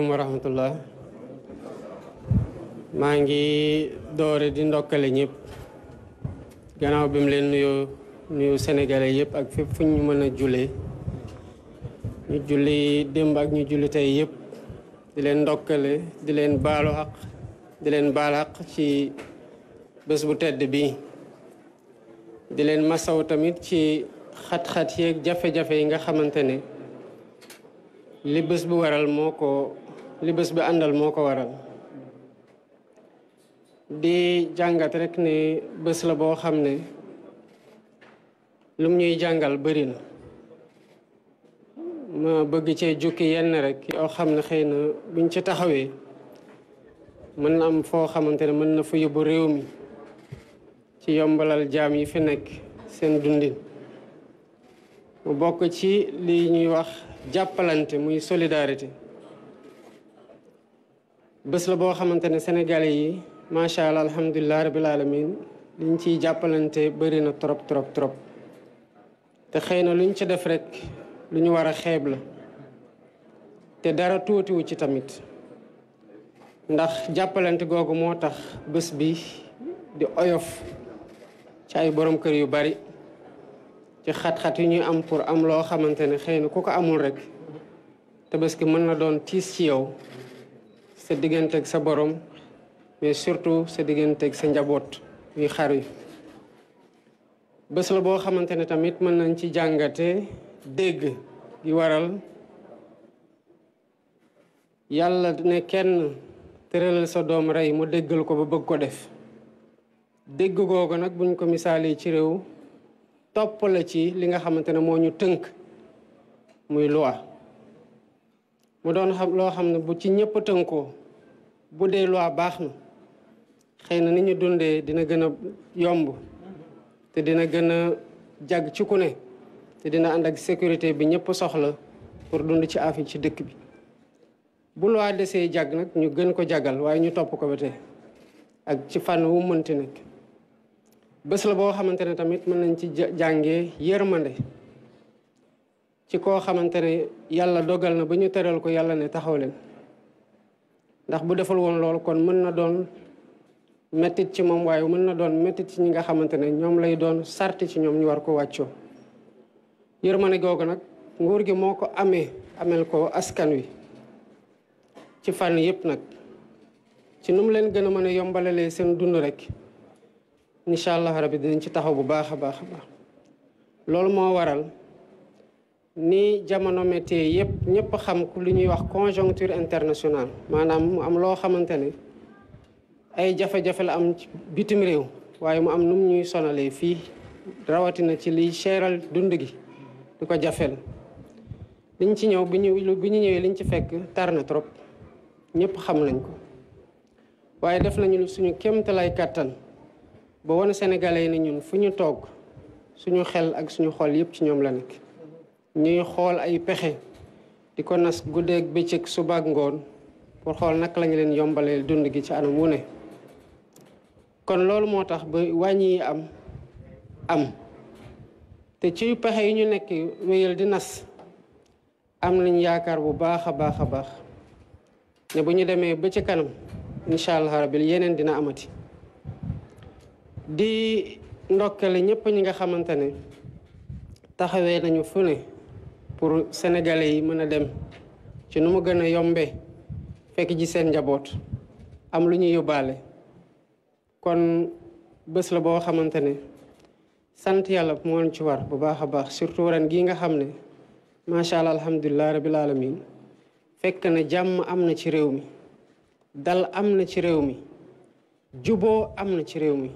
wa rahmatullah maa ngi doore di ndokkale ñëpp gannaaw bi mu leen nuyu sénégalais yëpp ak fépp fu ñu mën a jullee ñu julli démb ak ñu julli tey yëpp di leen ndokkale di leen baalu xaq di leen baal xaq ci bés bu tedd bi di leen masaw tamit ci xat-xat yeeg jafe-jafe yi nga xamante ne li bés bi waral li bés bi àndal moo ko waral di jàngat rek ne bés la boo xam ne lum ñuy jàngal bëri na ma bëgg cee jukki yenn rek yoo xam ne xëy na buñ ci taxawee mën na am foo xamante ne mën na fa yóbbu réew mi ci yombalal jaam yi fi nekk seen dundin mu bokk ci li ñuy wax jàppalante muy solidarité bés la boo xamante ne sénégalais yi macha allah alhamdulilah rabil alamin liñ ciy jàppalante bëri na trop te xëy na luñ ci def rek lu ñu war a xeeb la te dara tuutiwu ci tamit ndax jàppalante googu moo tax bés bi di oyof ci ay borom kër yu bari ci xat-xat yu ñuy am pour am loo xamante ne xëy na ku ko amul rek te bés ki mën na doon tiis ci yow sa diggante ak sa borom mais surtout sa diggante ak sa njaboot muy xar yi bés la boo xamante ne tamit mën nañ ci jàngate dégg gi waral yàlla ne kenn tëralal sa doom rey mu déggal ko ba bëgg ko def dégg googu nag buñ ko misaalee ci réew topp la ci li nga xamante ne moo ñu tënk muy loi mu doon loo xam ne bu ci ñëpp tënkoo bu dee loi baax na xëy na ni ñu dundee dina gën a yomb te dina gën a jag ci ku ne te dina ànd ak sécurité bi ñëpp soxla pour dund ci affaire ci dëkk bi bu loi desee jag nag ñu gën ko jagal waaye ñu topp ko ba tey ak ci fànn wu mënti nekk bés la boo xamante ne tamit mën nañ ci jàngee yërmande ci koo xamante ne yàlla dogal na ba ñu teral ko yàlla ne taxaw leen ndax bu defal woon loolu kon mën na doon mettit ci moom waaye mën na doon mettit ci ñi nga xamante ne ñoom lay doon sarti ci ñoom ñu war ko wàccoo yërmande googu nag nguur gi moo ko amel ko askan wi ci fànn yépp nag ci nu mu leen gën a mën a yombalalee seen dund rek incha allah rabbi dinañ ci taxaw bu baax a baax loolu moo waral ni jamono métier yépp ñëpp xam ku li ñuy wax conjoncture internationale maanaam mu am loo xamante ne ay jafe-jafe la am ci bitim réew waaye mu am nu mu ñuy sonalee fii rawatina ci liy seeral dund gi di ko jafeel liñ ci ñëw bu ñu ñëwee liñ ci fekk tar na trop ñëpp xam nañ ko waaye def nañu suñu kéemtalaay kàttan ba wane sénégalais yi ne ñun fu ñu toog suñu xel ak suñu xol yëpp ci ñoom la nekk ñuy xool ay pexe di ko nas guddeeg bëccëg suba ak ngoon pour xool naka lañu leen yombalee dund gi ci anam wu ne kon loolu moo tax ba wàññi yi am te ci pexe yi ñu nekk wéyal di nas am nañ yaakaar bu baax a baax ne bu ñu demee ba ci kanam incha allah rabbil yeneen dina amati di ndokkale ñëpp ñi nga xamante ne taxawee nañu fu ne pour sénégalais yi mën a dem ci nu mu gën a yombee fekk ji seen njaboot am lu ñuy yóbbaale kon bés la boo xamante ne sant yàlla moo ci war bu baax a baax surtout ren gii nga xam ne macha allah alhamdulilah rabil alamin fekk na jàmm am na ci réew mi dal am na ci réew mi juboo am na ci réew mi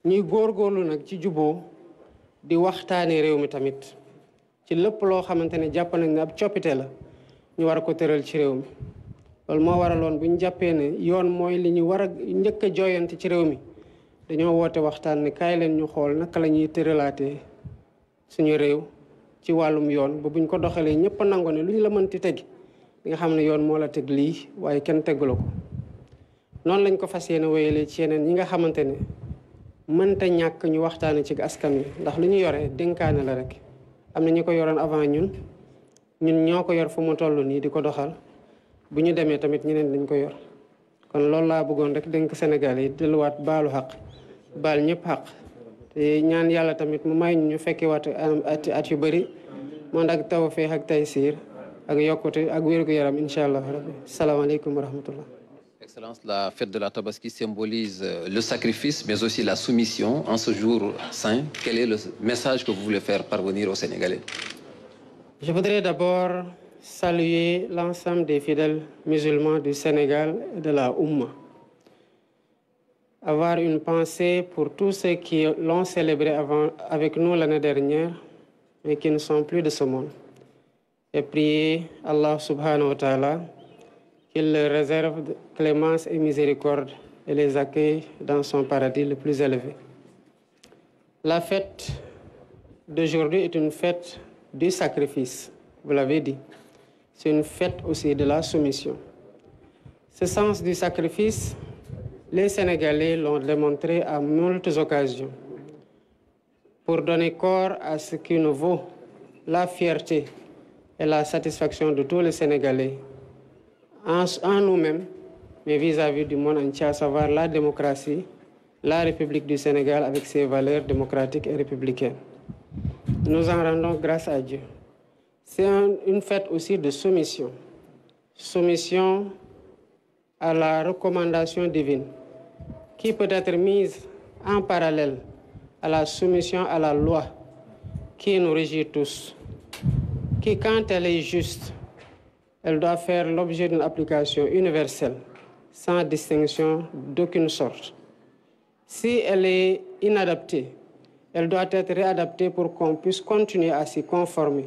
ñuy góorgóorlu nag ci juboo di waxtaanee réew mi tamit ci lépp loo xamante ne jàpp nañ ne ab coppite la ñu war a ko tëral ci réew mi loolu moo waraloon bu ñu jàppee ne yoon mooy li ñu war a njëkk a jooyante ci réew mi dañoo woote waxtaan ne kaay leen ñu xool naka la ñuy tëralaatee suñu réew ci wàllum yoon ba buñ ko doxalee ñëpp a nangu ne lu ñu la mënti teg di nga xam ne yoon moo la teg lii waaye kenn teggu la ko noonu lañ ko fas yéene wéyalee ci yeneen ñi nga xamante ne mënta ñàkk ñu waxtaane ci askan wi ndax lu ñu yore dénkaane la rek am na ñu ko yoroon avant ñun ñoo ko yor fu mu toll nii di ko doxal bu ñu demee tamit ñeneen dañ ko yor kon loolu laa bëggoon rek dénk Sénégal yi delluwaat baalu xaq baal ñëpp xaq te ñaan yàlla tamit mu may ñu fekkee waat at yu bëri man ak tawfeex ak taysiir ak yokkute ak wér-gu-yaram incha allah rabbi salaamaaleykum wa rahmatullah. Excellence, la fête de la Tabaski symbolise le sacrifice, mais aussi la soumission en ce jour saint. Quel est le message que vous voulez faire parvenir aux Sénégalais? Je voudrais d'abord saluer l'ensemble des fidèles musulmans du Sénégal et de la Oumma. Avoir une pensée pour tous ceux qui l'ont célébré avec nous l'année dernière, mais qui ne sont plus de ce monde. Et prier Allah subhanahu wa ta'ala qu'il leur réserve de clémence et miséricorde et les accueille dans son paradis le plus élevé. La fête d'aujourd'hui est une fête du sacrifice, vous l'avez dit. C'est une fête aussi de la soumission. Ce sens du sacrifice, les Sénégalais l'ont démontré à moultes occasions pour donner corps à ce qui nous vaut la fierté et la satisfaction de tous les Sénégalais en nous-mêmes, mais vis-à-vis du monde entier, à savoir la démocratie, la République du Sénégal avec ses valeurs démocratiques et républicaines. Nous en rendons grâce à Dieu. C'est une fête aussi de soumission. Soumission à la recommandation divine qui peut être mise en parallèle à la soumission à la loi qui nous régit tous, qui, quand elle est juste, elle doit faire l'objet d'une application universelle, sans distinction d'aucune sorte. Si elle est inadaptée, elle doit être réadaptée pour qu'on puisse continuer à s'y conformer,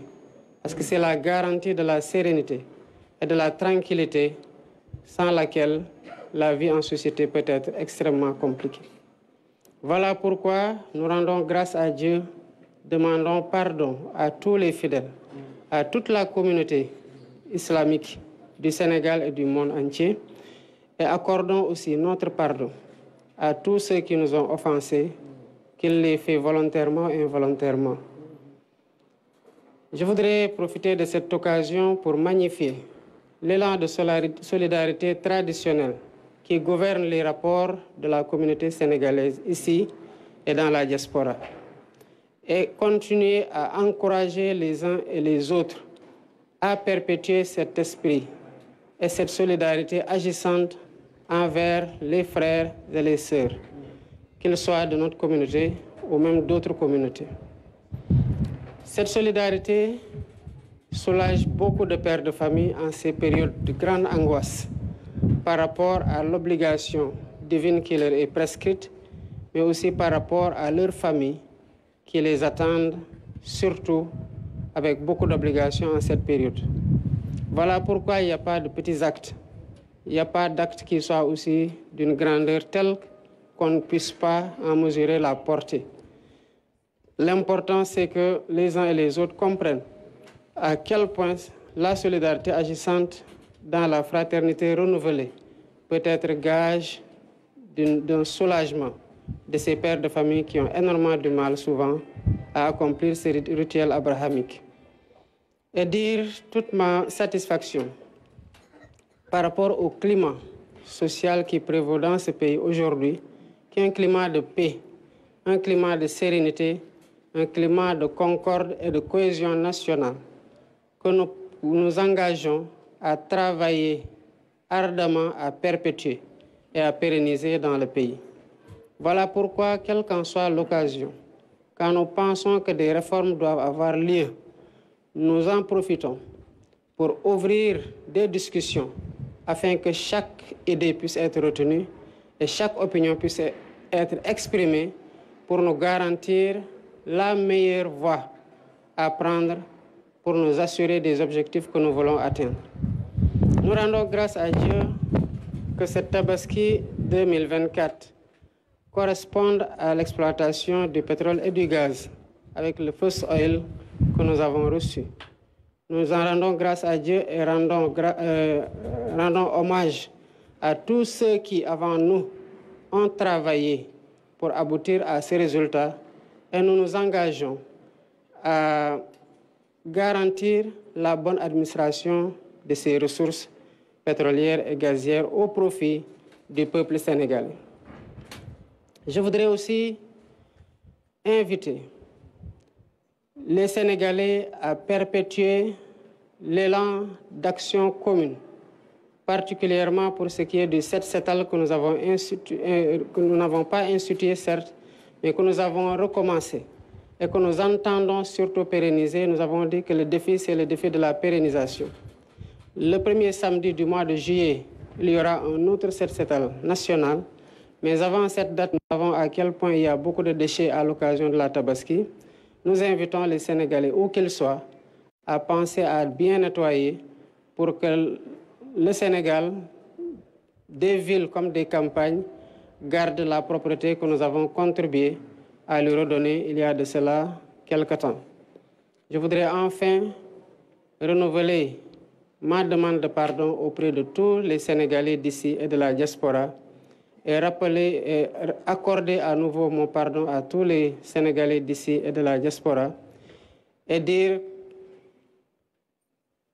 parce que c'est la garantie de la sérénité et de la tranquillité sans laquelle la vie en société peut être extrêmement compliquée. Voilà pourquoi nous rendons grâce à Dieu, demandons pardon à tous les fidèles, à toute la communauté islamique du Sénégal et du monde entier, et accordons aussi notre pardon à tous ceux qui nous ont offensés, qu'ils l'aient fait volontairement et involontairement. Je voudrais profiter de cette occasion pour magnifier l'élan de solidarité traditionnelle qui gouverne les rapports de la communauté sénégalaise ici et dans la diaspora, et continuer à encourager les uns et les autres à perpétuer cet esprit et cette solidarité agissante envers les frères et les sœurs, qu'ils soient de notre communauté ou même d'autres communautés. Cette solidarité soulage beaucoup de pères de famille en ces périodes de grande angoisse par rapport à l'obligation divine qui leur est prescrite, mais aussi par rapport à leurs familles qui les attendent, surtout avec beaucoup d'obligations en cette période. Voilà pourquoi il n'y a pas de petits actes. Il n'y a pas d'actes qui soient aussi d'une grandeur telle qu'on ne puisse pas en mesurer la portée. L'important, c'est que les uns et les autres comprennent à quel point la solidarité agissante dans la fraternité renouvelée peut être gage d'un soulagement de ces pères de famille qui ont énormément de mal souvent à accomplir ces rituels abrahamiques. Et dire toute ma satisfaction par rapport au climat social qui prévaut dans ce pays aujourd'hui, qui est un climat de paix, un climat de sérénité, un climat de concorde et de cohésion nationale, que nous nous engageons à travailler ardemment à perpétuer et à pérenniser dans le pays. Voilà pourquoi, quelle qu'en soit l'occasion, quand nous pensons que des réformes doivent avoir lieu, nous en profitons pour ouvrir des discussions afin que chaque idée puisse être retenue et chaque opinion puisse être exprimée pour nous garantir la meilleure voie à prendre pour nous assurer des objectifs que nous voulons atteindre. Nous rendons grâce à Dieu que cette Tabaski 2024 corresponde à l'exploitation du pétrole et du gaz avec le first oil que nous avons reçu. Nous en rendons grâce à Dieu et rendons hommage à tous ceux qui, avant nous, ont travaillé pour aboutir à ces résultats, et nous nous engageons à garantir la bonne administration de ces ressources pétrolière et gazière au profit du peuple sénégalais. Je voudrais aussi inviter les Sénégalais à perpétuer l'élan d'action commune, particulièrement pour ce qui est du Set-Setal que nous n'avons pas institué, certes, mais que nous avons recommencé et que nous entendons surtout pérenniser. Nous avons dit que le défi, c'est le défi de la pérennisation. Le premier samedi du mois de juillet, il y aura un autre Set-Setal national. Mais avant cette date, nous savons à quel point il y a beaucoup de déchets à l'occasion de la Tabaski. Nous invitons les Sénégalais, où qu'ils soient, à penser à bien nettoyer pour que le Sénégal, des villes comme des campagnes, garde la propreté que nous avons contribué à lui redonner il y a de cela quelque temps. Je voudrais enfin renouveler ma demande de pardon auprès de tous les Sénégalais d'ici et de la diaspora et rappeler et accorder à nouveau mon pardon à tous les Sénégalais d'ici et de la diaspora et dire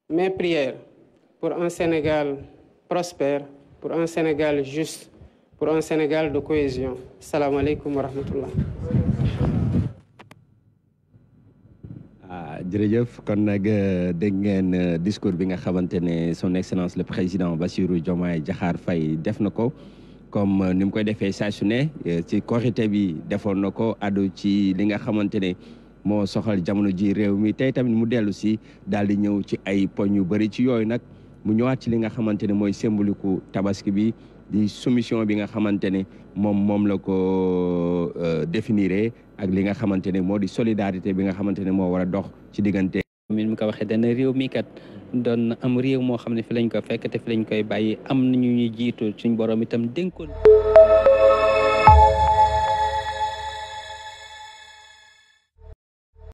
mes prières pour un Sénégal prospère, pour un Sénégal juste, pour un Sénégal de cohésion. Salam alaikum wa rahmatullah. jërëjëf kon nag dégg ngeen discours bi nga xamante ne son excellence le président Bassirou Diomaye Diakhar Faye def na ko comme ni mu koy defee saa su ne ci Korité bi defoon na ko addu ci li nga xamante ne moo soxal jamono ji réew mi tey tamit mu dellu si daal di ñëw ci ay poñ yu bëri ci yooyu nag mu ñëwaat ci li nga xamante ne mooy symbolique tabaski bi di soumission bi nga xamante ne moom la ko définiré ak li nga xamante ne moo di solidarité bi nga xamante ne moo war a dox ci diggante. mi mu ko waxee dana réew mi kat doon am réew moo xam ne fi lañ ko fekk te fi lañ koy bàyyi am nañu ñuy jiitu suñ borom itam dénkoon.